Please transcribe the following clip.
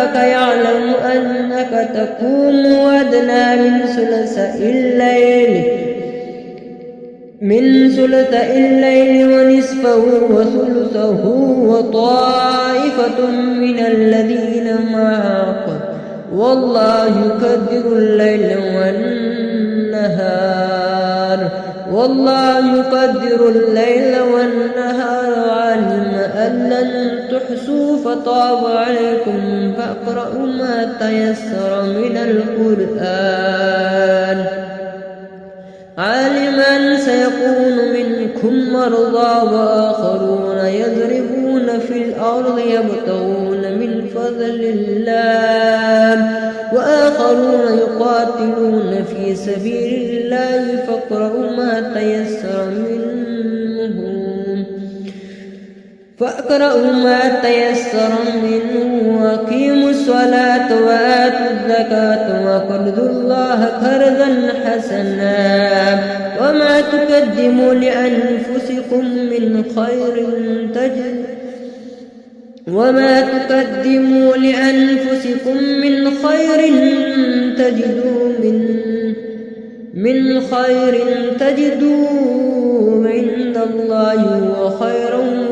ربك يعلم أنك تقوم أدنى من ثلثي الليل ونصفه وثلثه وطائفة من الذين معك والله يقدر الليل والنهار علم أن لن تحصوا فتاب عليكم فاقرؤوا ما تيسر من القرآن علم أن سيكون منكم مرضى وآخرون يضربون في الأرض يبتغون من فضل الله وآخرون يقاتلون في سبيل الله فاقرؤوا ما تيسر منه وأقيموا الصلاة وآتوا الزكاة وقرضوا الله قرضا حسنا وما تقدموا لأنفسكم من خير تجدوه عند الله وخيرا